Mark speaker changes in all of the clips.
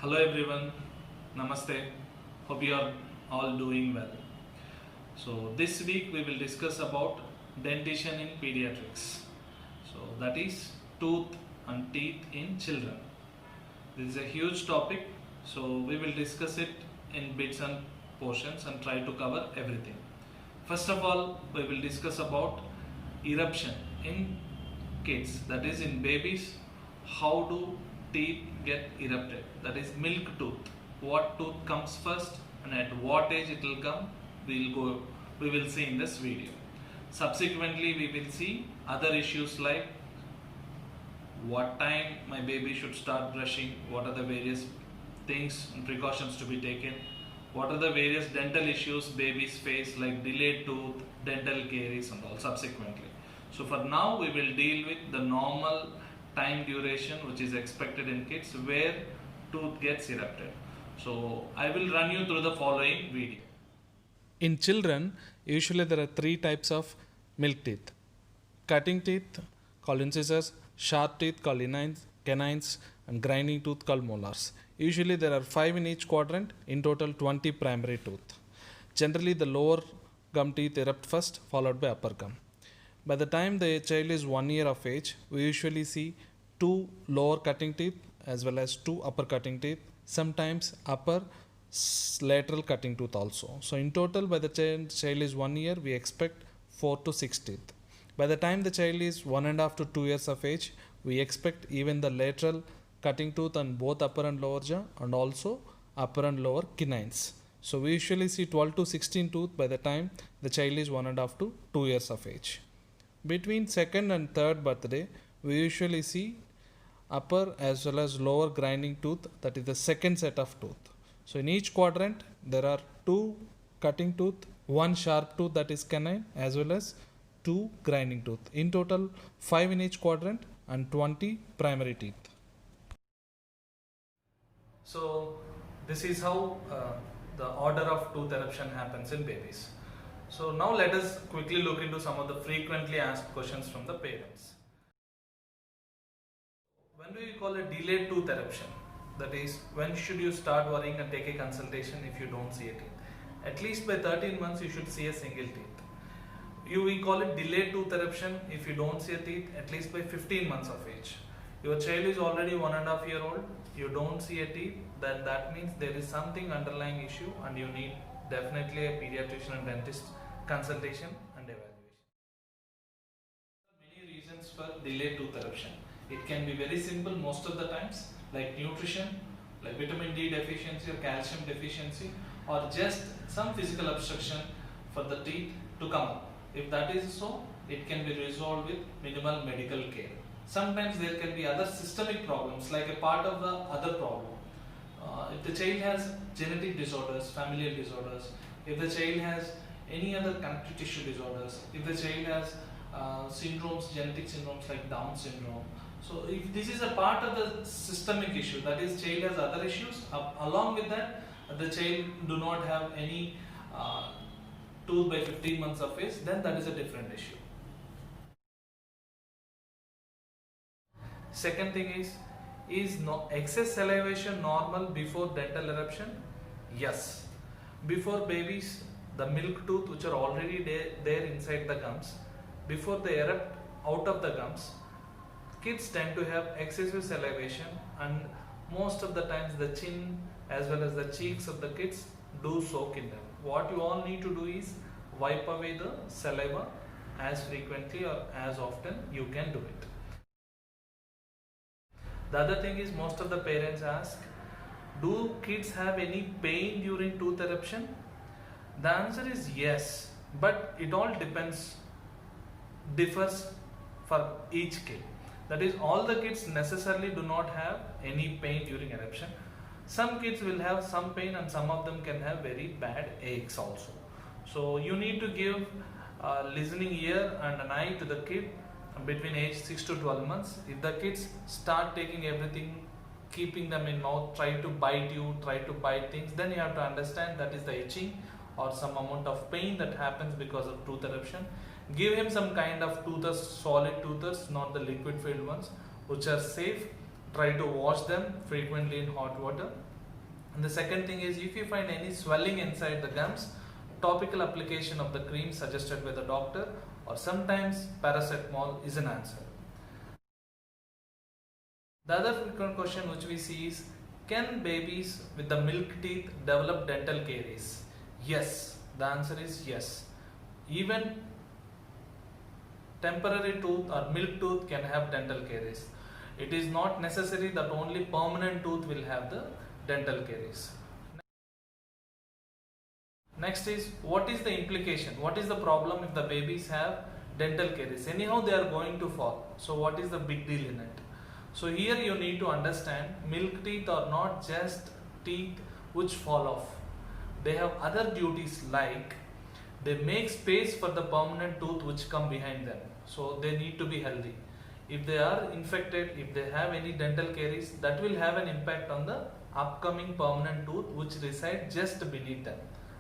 Speaker 1: Hello everyone, Namaste. Hope you are all doing well. So this week we will discuss about dentition in pediatrics. So that is tooth and teeth in children. This is a huge topic, so we will discuss it in bits and portions and try to cover everything. First of all, we will discuss about eruption in kids, that is in babies. How do teeth get erupted? That is milk tooth. What tooth comes first and at what age it will come? We will see in this video. Subsequently, we will see other issues like what time my baby should start brushing, what are the various things and precautions to be taken, what are the various dental issues babies face like delayed tooth, dental caries and all subsequently. So for now we will deal with the normal time duration which is expected in kids where tooth gets erupted. So I will run you through the following video.
Speaker 2: In children, usually there are three types of milk teeth: cutting teeth called incisors, sharp teeth called canines, and grinding tooth called molars. Usually there are 5 in each quadrant, in total 20 primary tooth. Generally the lower gum teeth erupt first, followed by upper gum. By the time the child is 1 year of age, we usually see 2 lower cutting teeth as well as 2 upper cutting teeth, sometimes upper lateral cutting tooth also. So in total, by the child is 1 year, we expect 4 to 6 teeth. By the time the child is 1.5 to 2 years of age, we expect even the lateral cutting tooth on both upper and lower jaw and also upper and lower canines. So we usually see 12 to 16 tooth by the time the child is 1.5 to 2 years of age. Between second and third birthday, we usually see upper as well as lower grinding tooth, that is the second set of tooth. So in each quadrant, there are 2 cutting tooth, 1 sharp tooth that is canine as well as 2 grinding tooth. In total, 5 in each quadrant and 20 primary teeth.
Speaker 1: So this is how the order of tooth eruption happens in babies. So now let us quickly look into some of the frequently asked questions from the parents. When do you call a delayed tooth eruption? That is, when should you start worrying and take a consultation if you don't see a teeth? At least by 13 months you should see a single teeth. We call it delayed tooth eruption if you don't see a teeth at least by 15 months of age. Your child is already 1.5 year old, you don't see a teeth, then that means there is something underlying issue and you need definitely a pediatrician and dentist consultation and evaluation. Many reasons for delayed tooth eruption. It can be very simple most of the times, like nutrition, like vitamin D deficiency or calcium deficiency, or just some physical obstruction for the teeth to come up. If that is so, it can be resolved with minimal medical care. Sometimes there can be other systemic problems like a part of the other problem. If the child has genetic disorders, familial disorders, if the child has any other connective tissue disorders, if the child has syndromes, genetic syndromes like Down syndrome. So if this is a part of the systemic issue, that is child has other issues, along with that the child do not have any tooth by 15 months of age, then that is a different issue. Second thing is excess salivation normal before dental eruption? Yes. Before babies, the milk tooth which are already there inside the gums, before they erupt out of the gums, kids tend to have excessive salivation, and most of the times the chin as well as the cheeks of the kids do soak in them. What you all need to do is wipe away the saliva as frequently or as often you can do it. The other thing is, most of the parents ask, do kids have any pain during tooth eruption? The answer is yes, but it all differs for each kid. That is, all the kids necessarily do not have any pain during eruption. Some kids will have some pain and some of them can have very bad aches also. So you need to give a listening ear and an eye to the kid between age 6 to 12 months. If the kids start taking everything, keeping them in mouth, try to bite things, then you have to understand that is the itching or some amount of pain that happens because of tooth eruption. Give him some kind of toothers, solid toothers, not the liquid filled ones, which are safe. Try to wash them frequently in hot water And the second thing is, if you find any swelling inside the gums, topical application of the cream suggested by the doctor or sometimes paracetamol is an answer. The other frequent question which we see is, can babies with the milk teeth develop dental caries? Yes, the answer is yes. Even temporary tooth or milk tooth can have dental caries. It is not necessary that only permanent tooth will have the dental caries. Next is, what is the implication? What is the problem if the babies have dental caries? Anyhow they are going to fall. So what is the big deal in it? So here you need to understand, milk teeth are not just teeth which fall off. They have other duties, like they make space for the permanent tooth which come behind them. So they need to be healthy. If they are infected, if they have any dental caries, that will have an impact on the upcoming permanent tooth which reside just beneath them.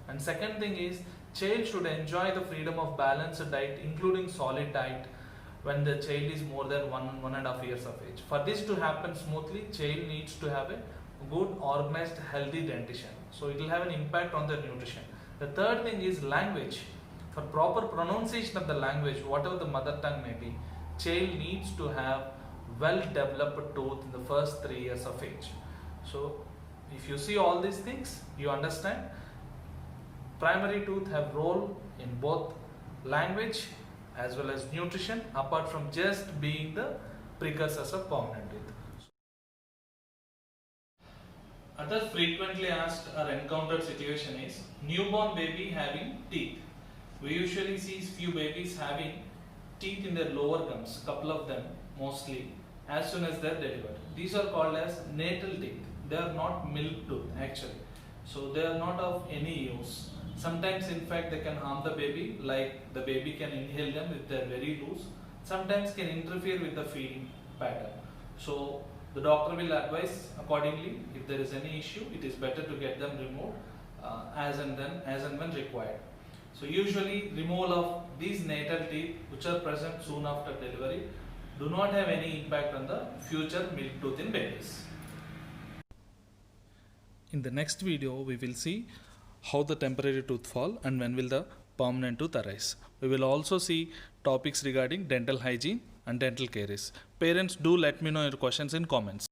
Speaker 1: And second thing is, child should enjoy the freedom of balanced diet, including solid diet, when the child is more than 1.5 years of age. For this to happen smoothly, child needs to have a good, organized, healthy dentition. So it will have an impact on the nutrition. The third thing is language. For proper pronunciation of the language, whatever the mother tongue may be, child needs to have well developed tooth in the first 3 years of age. So if you see all these things, you understand primary tooth have role in both language as well as nutrition, apart from just being the precursors of permanent tooth. Other frequently asked or encountered situation is newborn baby having teeth. We usually see few babies having teeth in their lower gums, couple of them mostly, as soon as they are delivered. These are called as natal teeth. They are not milk tooth actually. So they are not of any use. Sometimes in fact they can harm the baby, like the baby can inhale them if they are very loose. Sometimes can interfere with the feeding pattern. So the doctor will advise accordingly. If there is any issue, it is better to get them removed as and when required. So usually removal of these natal teeth which are present soon after delivery do not have any impact on the future milk tooth in babies.
Speaker 2: In the next video, we will see how the temporary tooth fall and when will the permanent tooth arise. We will also see topics regarding dental hygiene and dental caries. Parents, do let me know your questions in comments.